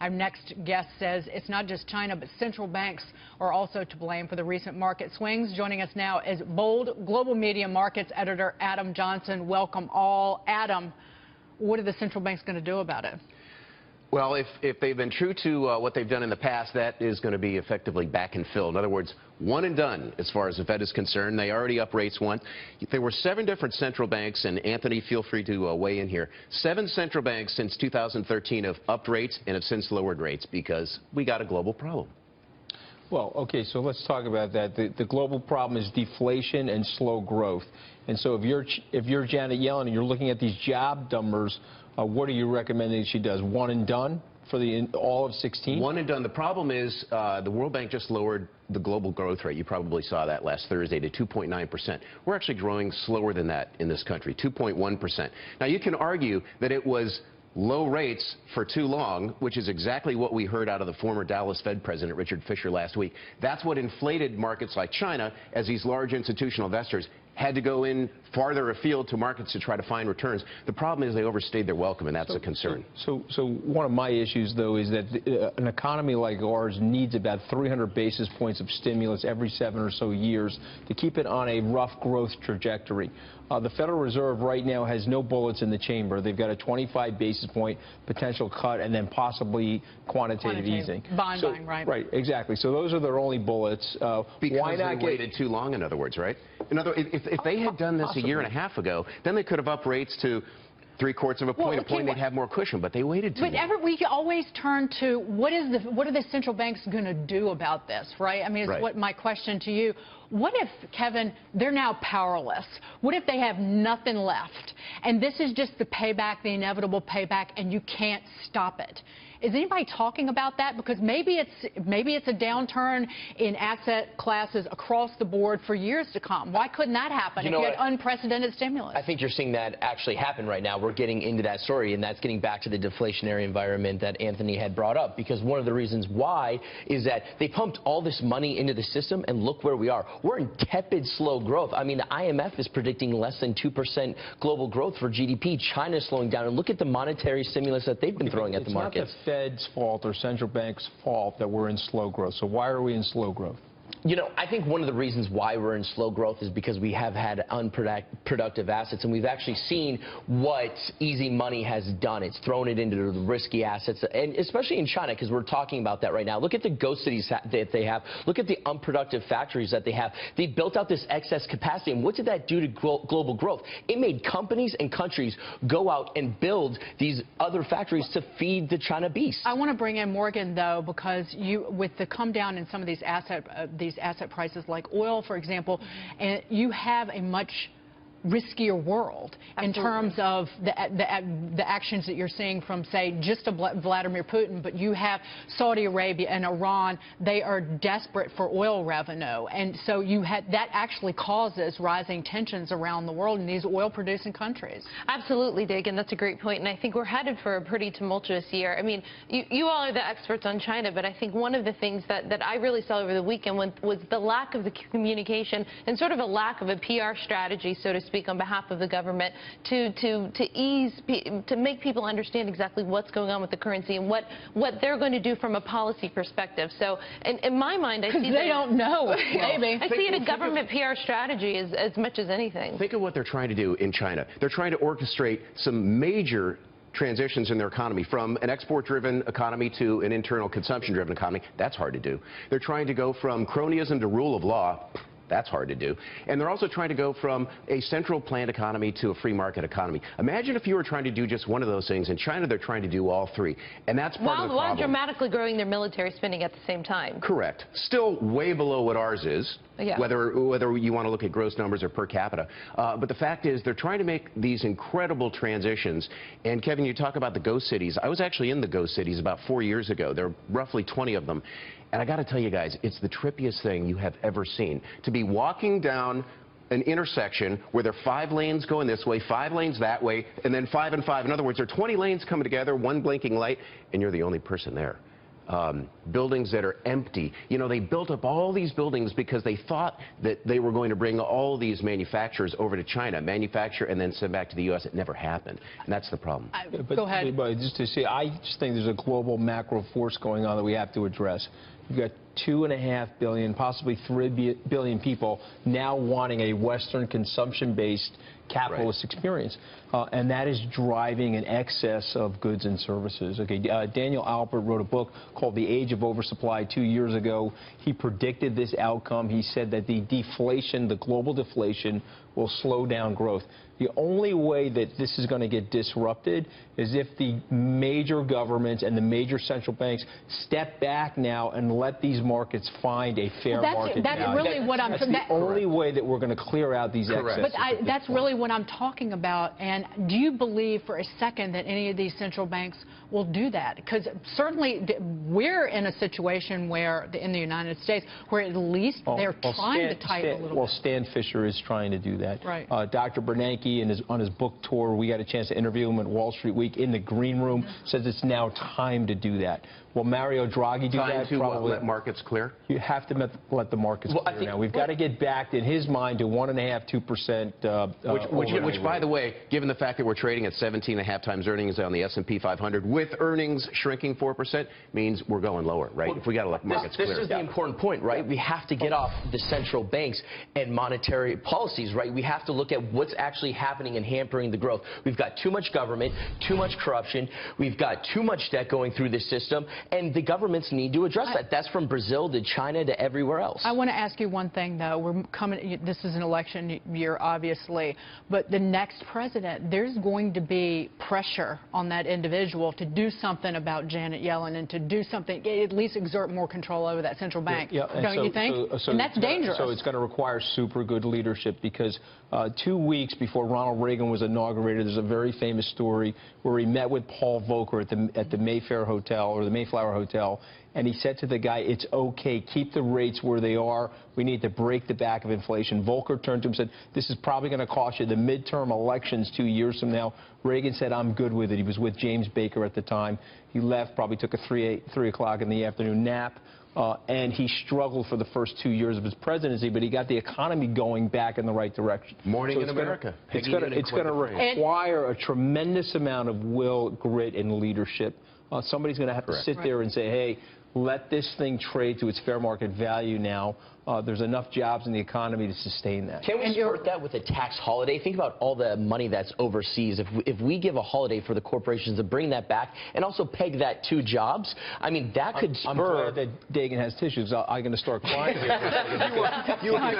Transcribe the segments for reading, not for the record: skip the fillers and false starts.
Our next guest says it's not just China, but central banks are also to blame for the recent market swings. Joining us now is Bold Global Media Markets editor Adam Johnson. Welcome all. Adam, what are the central banks going to do about it? Well, if they've been true to what they've done in the past, that is going to be effectively back and fill. In other words, one and done as far as the Fed is concerned. They already up rates once. There were 7 different central banks, and Anthony, feel free to weigh in here. 7 central banks since 2013 have upped rates and have since lowered rates because we got a global problem. Well, okay, so let's talk about that. The global problem is deflation and slow growth. And so if you're Janet Yellen and you're looking at these job numbers, what are you recommending she does? One and done for all of 16? One and done. The problem is the World Bank just lowered the global growth rate. You probably saw that last Thursday to 2.9%. We're actually growing slower than that in this country, 2.1%. Now, you can argue that it was low rates for too long, which is exactly what we heard out of the former Dallas Fed president, Richard Fisher, last week. That's what inflated markets like China as these large institutional investors had to go in farther afield to markets to try to find returns. The problem is they overstayed their welcome, and that's a concern. So one of my issues, though, is that an economy like ours needs about 300 basis points of stimulus every 7 or so years to keep it on a rough growth trajectory. The Federal Reserve right now has no bullets in the chamber. They've got a 25 basis point potential cut and then possibly quantitative easing. Bond buying, right? Right, exactly. So those are their only bullets. Because why not they waited too long, in other words, right? In other words, if they had done this a year and a half ago, then they could have upped rates to 3/4 of a point, they'd have more cushion, but they waited too long. We always turn to what are the central banks going to do about this, right? I mean, it's what my question to you. What if, Kevin, they're now powerless? What if they have nothing left? And this is just the payback, the inevitable payback, and you can't stop it. Is anybody talking about that? Because maybe it's a downturn in asset classes across the board for years to come. Why couldn't that happen if you had unprecedented stimulus? I think you're seeing that actually happen right now. We're getting into that story, and that's getting back to the deflationary environment that Anthony had brought up. Because one of the reasons why is that they pumped all this money into the system, and look where we are. We're in tepid, slow growth. I mean, the IMF is predicting less than 2% global growth for GDP. China's slowing down, and look at the monetary stimulus that they've been throwing at the markets. It's not the Fed's fault or central bank's fault that we're in slow growth. So why are we in slow growth? You know, I think one of the reasons why we're in slow growth is because we have had unproductive assets, and we've actually seen what easy money has done. It's thrown it into the risky assets, and especially in China, because we're talking about that right now. Look at the ghost cities that they have. Look at the unproductive factories that they have. They built out this excess capacity, and what did that do to global growth? It made companies and countries go out and build these other factories to feed the China beast. I want to bring in Morgan, though, because with the come down in some of these asset prices like oil, for example, and you have a much riskier world in terms of the actions that you're seeing from, say, just Vladimir Putin, but you have Saudi Arabia and Iran. They are desperate for oil revenue, and so that actually causes rising tensions around the world in these oil-producing countries. Absolutely, Dig, and that's a great point, and I think we're headed for a pretty tumultuous year. I mean, you all are the experts on China, but I think one of the things that I really saw over the weekend was the lack of the communication and sort of a lack of a PR strategy, so to speak, on behalf of the government to make people understand exactly what's going on with the currency and what they're going to do from a policy perspective. So in my mind, I see they don't know. Maybe. I see it a government PR strategy as much as anything. Think of what they're trying to do in China. They're trying to orchestrate some major transitions in their economy from an export-driven economy to an internal consumption-driven economy. That's hard to do. They're trying to go from cronyism to rule of law. That's hard to do. And they're also trying to go from a central planned economy to a free market economy. Imagine if you were trying to do just one of those things. In China, they're trying to do all three. And that's part of the problem. While dramatically growing their military spending at the same time. Correct. Still way below what ours is, whether you want to look at gross numbers or per capita. But the fact is, they're trying to make these incredible transitions. And, Kevin, you talk about the ghost cities. I was actually in the ghost cities about 4 years ago. There are roughly 20 of them. And I got to tell you guys, it's the trippiest thing you have ever seen. To be walking down an intersection where there are 5 lanes going this way, 5 lanes that way, and then 5 and 5. In other words, there are 20 lanes coming together, one blinking light, and you're the only person there. buildings that are empty. You know, they built up all these buildings because they thought that they were going to bring all these manufacturers over to China, manufacture and then send back to the U.S. It never happened, and that's the problem. But, Go ahead. But just to say, I just think there's a global macro force going on that we have to address. You've got 2.5 billion, possibly 3 billion people now wanting a Western consumption-based capitalist experience, and that is driving an excess of goods and services. Okay, Daniel Albert wrote a book called The Age of Oversupply 2 years ago. He predicted this outcome. He said that the deflation, the global deflation, will slow down growth. The only way that this is going to get disrupted is if the major governments and the major central banks step back now and let these markets find a fair market that's value. really what I'm. That's the only way that we're going to clear out these excesses. But that's really what I'm talking about. And do you believe for a second that any of these central banks will do that? Because certainly we're in a situation where, in the United States, where at least they're trying to tighten a little Well, bit. Stan Fisher is trying to do that. Right. Dr. Bernanke, on his book tour, we got a chance to interview him at Wall Street Week in the green room, says it's now time to do that. Will Mario Draghi do that? Time to Probably. let markets clear? You have to let the markets clear now. We've got to get back, in his mind, to 1.5–2%. Which, by the way, given the fact that we're trading at 17.5 times earnings on the S&P 500, with earnings shrinking 4%, means we're going lower, right? If we got to let markets clear. This is the important point, right? We have to get off the central banks and monetary policies, right? We have to look at what's actually happening and hampering the growth. We've got too much government, too much corruption. We've got too much debt going through the system, and the governments need to address that. That's from Brazil to China to everywhere else. I want to ask you one thing, though. We're coming. This is an election year, obviously, but the next president, there's going to be pressure on that individual to do something about Janet Yellen and to do something, at least exert more control over that central bank. Don't you think? And that's dangerous. So it's going to require super good leadership, because 2 weeks before Ronald Reagan was inaugurated, there's a very famous story where he met with Paul Volcker at the Mayfair Hotel, or the Mayflower Hotel, and he said to the guy, it's okay, keep the rates where they are. We need to break the back of inflation. Volcker turned to him and said, this is probably going to cost you the midterm elections 2 years from now. Reagan said, I'm good with it. He was with James Baker at the time. He left, probably took a 3 o'clock in the afternoon nap. And he struggled for the first 2 years of his presidency, but he got the economy going back in the right direction. Morning in America. It's going to require a tremendous amount of will, grit, and leadership. Somebody's going to have to sit there and say, hey, let this thing trade to its fair market value now. There's enough jobs in the economy to sustain that. Can we support that with a tax holiday? Think about all the money that's overseas. If we give a holiday for the corporations to bring that back and also peg that to jobs, I mean, that could spur... I'm glad that Dagan has tissues. I'm going to start crying here.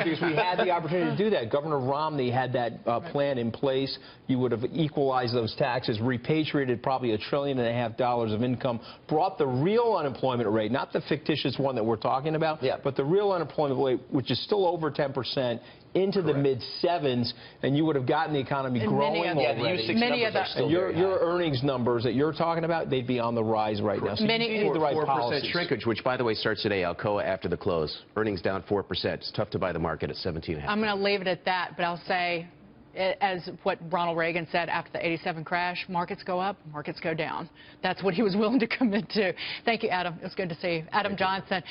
Because we had the opportunity to do that. Governor Romney had that plan in place. You would have equalized those taxes, repatriated probably $1.5 trillion of income, brought the real unemployment rate, not the fictitious one that we're talking about, but the real unemployment rate, which is still over 10%, into the mid-7s, and you would have gotten the economy growing already. And your earnings numbers that you're talking about, they'd be on the rise right now. So you need the right 4% policies. shrinkage, which, by the way, starts today. Alcoa after the close. Earnings down 4%. It's tough to buy the market at 17.5. I'm going to leave it at that, but I'll say, as what Ronald Reagan said after the '87 crash, markets go up, markets go down. That's what he was willing to commit to. Thank you, Adam. It was good to see you. Adam Johnson.